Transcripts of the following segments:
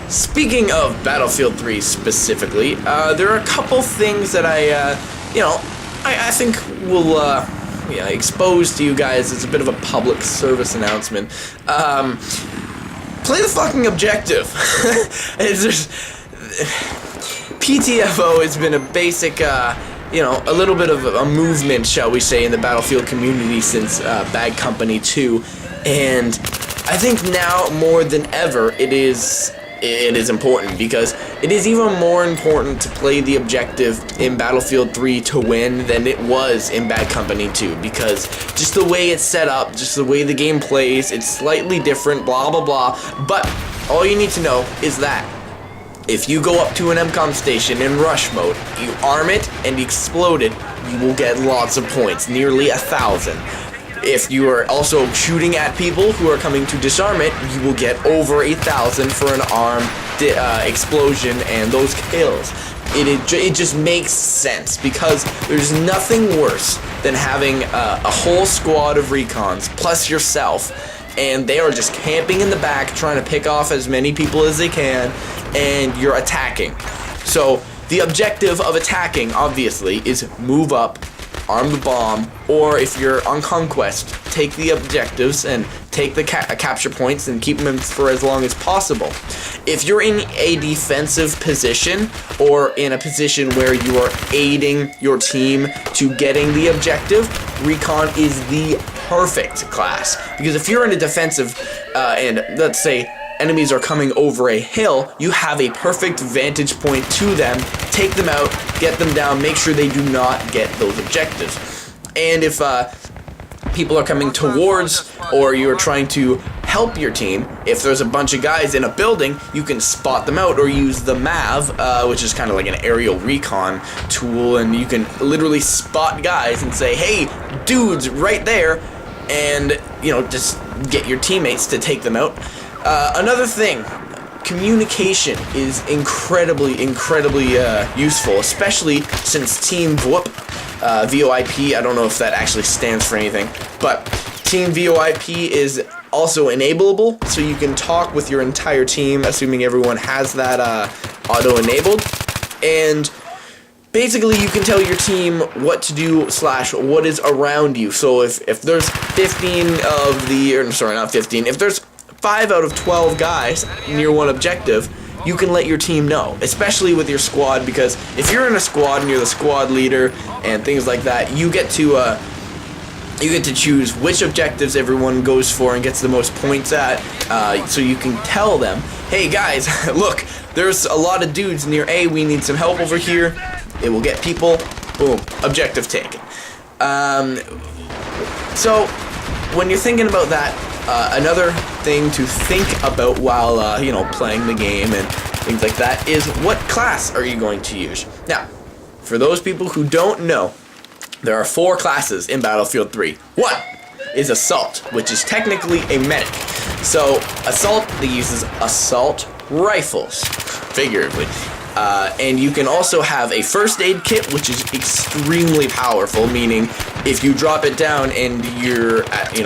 Speaking of Battlefield 3 specifically, there are a couple things that I think will expose to you guys as a bit of a public service announcement. Play the fucking objective. PTFO has been a basic, a little bit of a movement, shall we say, in the Battlefield community since Bad Company 2, and I think now more than ever it is important, because it is even more important to play the objective in Battlefield 3 to win than it was in Bad Company 2, because just the way it's set up, just the way the game plays, it's slightly different, blah blah blah, but all you need to know is that if you go up to an MCOM station in rush mode, you arm it and explode it, you will get lots of points, nearly 1,000. If you are also shooting at people who are coming to disarm it, you will get over 1,000 for an armed explosion and those kills. It just makes sense, because there's nothing worse than having a whole squad of recons plus yourself, and they are just camping in the back trying to pick off as many people as they can, and you're attacking. So the objective of attacking, obviously, is move up, arm the bomb, or if you're on conquest, take the objectives and take the capture points and keep them for as long as possible. If you're in a defensive position, or in a position where you are aiding your team to getting the objective, Recon is the perfect class. Because if you're in a defensive, and let's say enemies are coming over a hill, you have a perfect vantage point to them, take them out, get them down, make sure they do not get those objectives. And if people are coming towards, or you're trying to help your team, if there's a bunch of guys in a building, you can spot them out or use the MAV, which is kind of like an aerial recon tool, and you can literally spot guys and say, hey, dudes right there, and just get your teammates to take them out. Another thing, communication is incredibly useful, especially since Team VoIP, VoIP, I don't know if that actually stands for anything, but Team VoIP is also enableable, so you can talk with your entire team, assuming everyone has that auto-enabled, and basically you can tell your team what to do / what is around you. So if there's 15 of the, or sorry, not 15, if there's 5 out of 12 guys near one objective, you can let your team know, especially with your squad, because if you're in a squad and you're the squad leader and things like that, you get to choose which objectives everyone goes for and gets the most points at, so you can tell them, hey guys, look, there's a lot of dudes near A, we need some help over here. It will get people, boom, objective taken. So when you're thinking about that, another thing to think about while playing the game and things like that is, what class are you going to use? Now, for those people who don't know, there are 4 classes in Battlefield 3. One is Assault, which is technically a medic. So Assault, they uses assault rifles, figuratively. And you can also have a first aid kit, which is extremely powerful, meaning if you drop it down and you're at,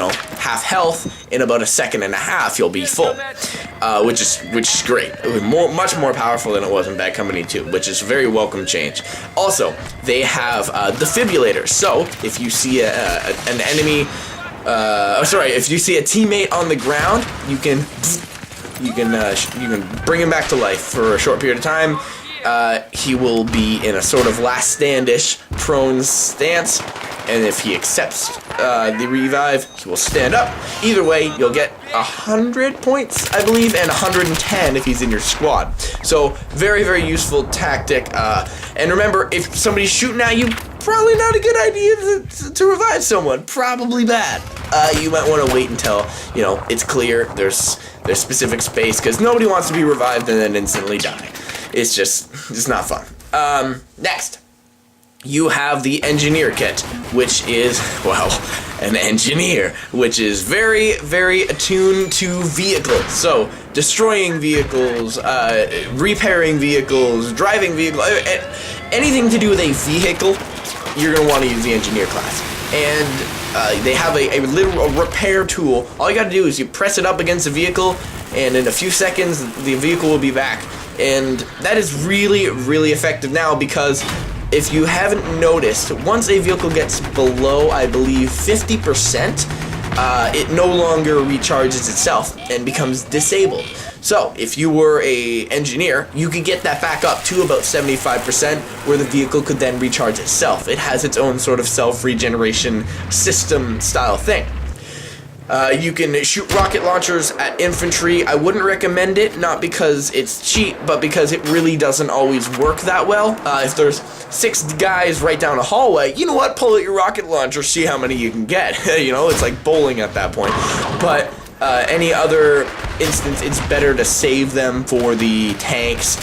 half health, in about 1.5 seconds, you'll be full, which is great. It was much more powerful than it was in Bad Company 2, which is a very welcome change. Also, they have defibrillators, so if you see an enemy, if you see a teammate on the ground, you can bring him back to life for a short period of time. He will be in a sort of last stand-ish prone stance, and if he accepts the revive, he will stand up. Either way, you'll get 100 points, I believe, and 110 if he's in your squad. So, very, very useful tactic. And remember, if somebody's shooting at you, probably not a good idea to revive someone. Probably bad. You might want to wait until, it's clear, there's specific space, because nobody wants to be revived and then instantly die. It's just not fun. Next, you have the Engineer kit, which is, an engineer, which is very, very attuned to vehicles. So, destroying vehicles, repairing vehicles, driving vehicles, anything to do with a vehicle, you're going to want to use the Engineer class. And they have a little repair tool. All you gotta do is you press it up against the vehicle, and in a few seconds, the vehicle will be back. And that is really, really effective now, because if you haven't noticed, once a vehicle gets below, I believe, 50%, it no longer recharges itself and becomes disabled. So, if you were a engineer, you could get that back up to about 75%, where the vehicle could then recharge itself. It has its own sort of self-regeneration system style thing. You can shoot rocket launchers at infantry. I wouldn't recommend it, not because it's cheap, but because it really doesn't always work that well. If there's 6 guys right down a hallway, you know what? Pull out your rocket launcher, see how many you can get. You know, it's like bowling at that point. But any other instance, it's better to save them for the tanks,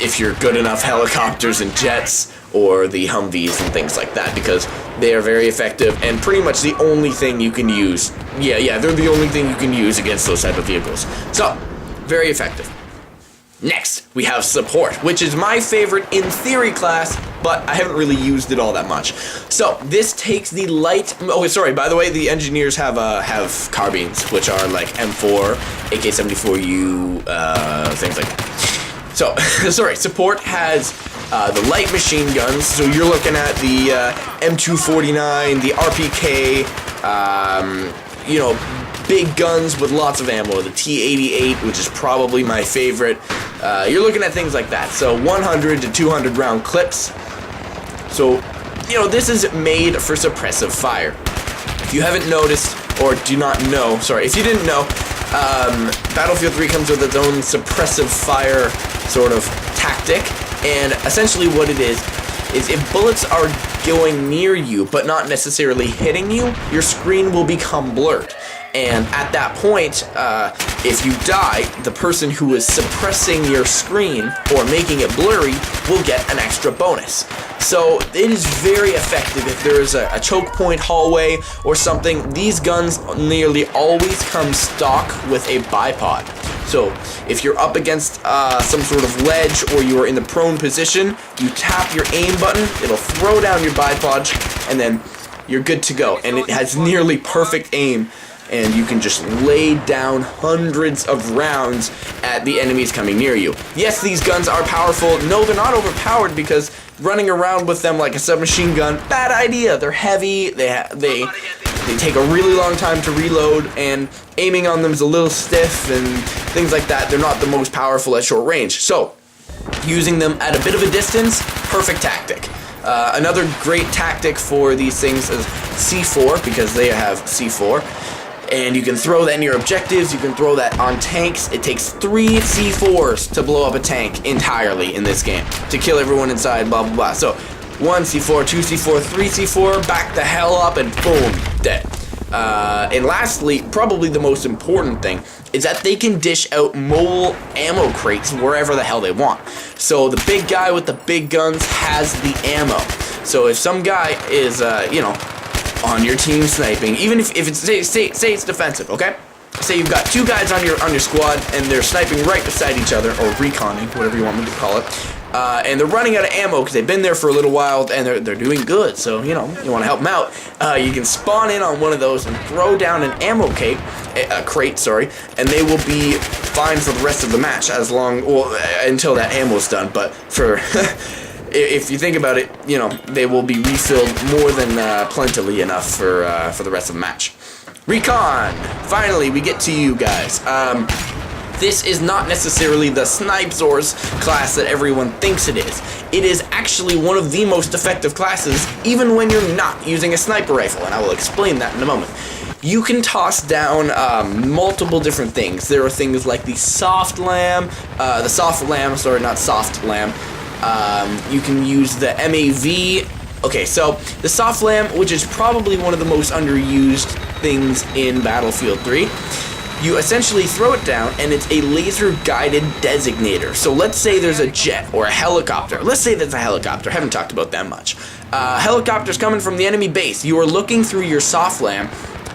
if you're good enough, helicopters and jets, or the Humvees and things like that, because they are very effective and pretty much the only thing you can use. Yeah, they're the only thing you can use against those type of vehicles. So, very effective. Next, we have support, which is my favorite in theory class, but I haven't really used it all that much. So, this takes the light... Oh, sorry, by the way, the engineers have carbines, which are like M4, AK-74U, things like that. So, sorry, support has the light machine guns, so you're looking at the M249, the RPK, you know, big guns with lots of ammo, the T88, which is probably my favorite. You're looking at things like that, so 100 to 200 round clips. So, you know, this is made for suppressive fire. If you haven't noticed, or do not know, sorry, if you didn't know, Battlefield 3 comes with its own suppressive fire sort of tactic, and essentially what it is if bullets are going near you but not necessarily hitting you, your screen will become blurred. And at that point, if you die, the person who is suppressing your screen or making it blurry will get an extra bonus. So it is very effective if there is a choke point, hallway, or something. These guns nearly always come stock with a bipod. So if you're up against some sort of ledge, or you are in the prone position, you tap your aim button, it'll throw down your bipod, and then you're good to go. And it has nearly perfect aim, and you can just lay down hundreds of rounds at the enemies coming near you. Yes, these guns are powerful. No, they're not overpowered, because running around with them like a submachine gun, bad idea. They're heavy, they take a really long time to reload, and aiming on them is a little stiff and things like that. They're not the most powerful at short range. So, using them at a bit of a distance, perfect tactic. Another great tactic for these things is C4, because they have C4. And you can throw that in your objectives, you can throw that on tanks. It takes 3 C4s to blow up a tank entirely in this game, to kill everyone inside, blah blah blah. So, 1 C4, 2 C4, 3 C4, back the hell up, and boom, dead. And lastly, probably the most important thing, is that they can dish out mobile ammo crates wherever the hell they want. So the big guy with the big guns has the ammo. So if some guy is, you know, on your team sniping, even if it's say it's defensive, okay? Say you've got 2 guys on your squad, and they're sniping right beside each other, or reconning, whatever you want me to call it. And they're running out of ammo because they've been there for a little while, and they're doing good. So you know, you want to help them out. You can spawn in on one of those and throw down an ammo crate, and they will be fine for the rest of the match, until that ammo's done. But for if you think about it, you know, they will be refilled more than plentifully enough for the rest of the match. Recon! Finally, we get to you guys. This is not necessarily the Snipe Source class that everyone thinks it is. It is actually one of the most effective classes, even when you're not using a sniper rifle, and I will explain that in a moment. You can toss down multiple different things. There are things like the soft lamb, you can use the MAV. Okay, so the soft lamb, which is probably one of the most underused things in Battlefield 3, you essentially throw it down, and it's a laser-guided designator. So let's say there's a jet or a helicopter. Let's say there's a helicopter. Haven't talked about that much. Helicopter's coming from the enemy base. You are looking through your soft lamb,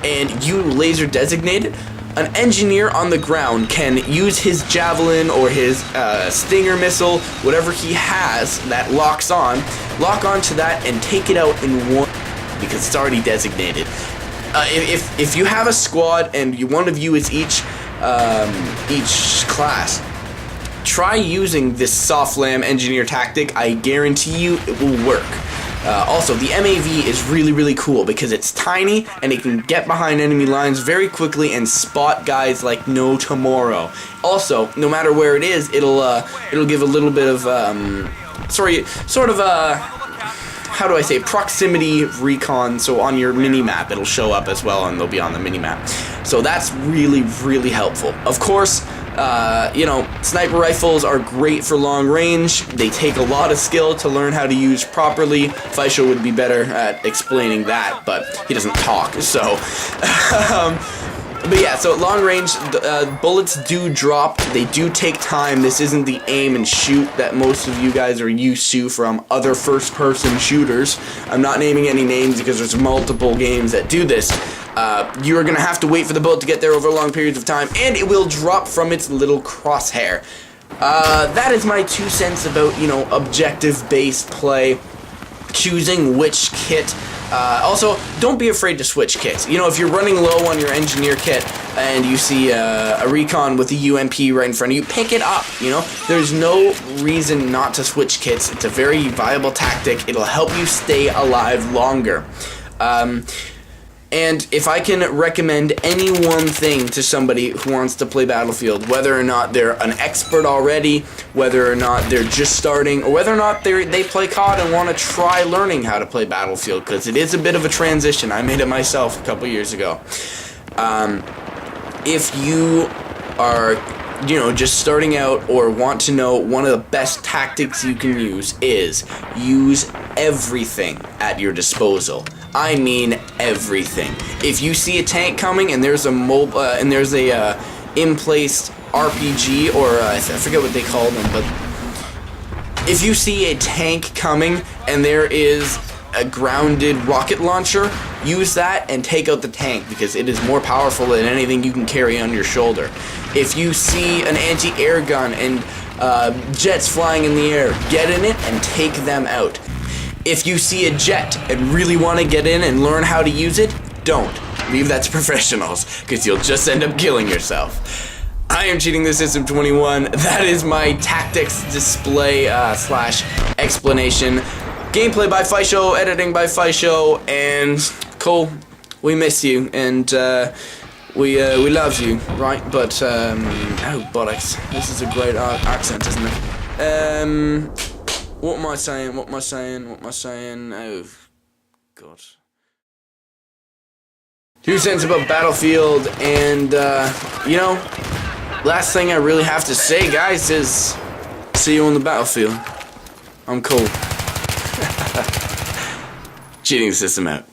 and you laser designate it. An engineer on the ground can use his javelin or his stinger missile, whatever he has that lock onto that, and take it out in one. because it's already designated. If you have a squad and one of you is each class, try using this soft lamb engineer tactic. I guarantee you it will work. Also, the MAV is really cool because it's tiny and it can get behind enemy lines very quickly and spot guys like no tomorrow. Also, no matter where it is, it'll give a little bit of how do I say, proximity recon. So on your mini-map it'll show up as well, and they'll be on the mini-map. So that's really helpful. Of course, you know, sniper rifles are great for long range. They take a lot of skill to learn how to use properly. Fysho would be better at explaining that, but he doesn't talk, so but yeah, so long range, bullets do drop. They do take time. This isn't the aim and shoot that most of you guys are used to from other first-person shooters. I'm not naming any names because there's multiple games that do this. You're going to have to wait for the bullet to get there over long periods of time, and it will drop from its little crosshair. That is my 2 cents about, you know, objective-based play, choosing which kit. Also, don't be afraid to switch kits. You know, if you're running low on your engineer kit and you see a recon with a UMP right in front of you, pick it up, you know? There's no reason not to switch kits. It's a very viable tactic. It'll help you stay alive longer. And if I can recommend any one thing to somebody who wants to play Battlefield, whether or not they're an expert already, whether or not they're just starting, or whether or not they play COD and want to try learning how to play Battlefield, because it is a bit of a transition. I made it myself a couple years ago. If you are, you know, just starting out or want to know, one of the best tactics you can use is use everything at your disposal. I mean everything. If you see a tank coming and there's a in-place RPG, or I forget what they call them, but if you see a tank coming and there is a grounded rocket launcher, use that and take out the tank, because it is more powerful than anything you can carry on your shoulder. If you see an anti-air gun and jets flying in the air, get in it and take them out. If you see a jet and really want to get in and learn how to use it, don't. Leave that to professionals, because you'll just end up killing yourself. I am Cheating the System 21. That is my tactics display slash explanation. Gameplay by Fysho, editing by Fysho, and Cole, we miss you, and we love you, right? But oh bollocks, this is a great accent, isn't it? What am I saying? What am I saying? What am I saying? Oh, God. 2 cents about Battlefield, and, you know, last thing I really have to say, guys, is see you on the battlefield. I'm cool. Cheating the System out.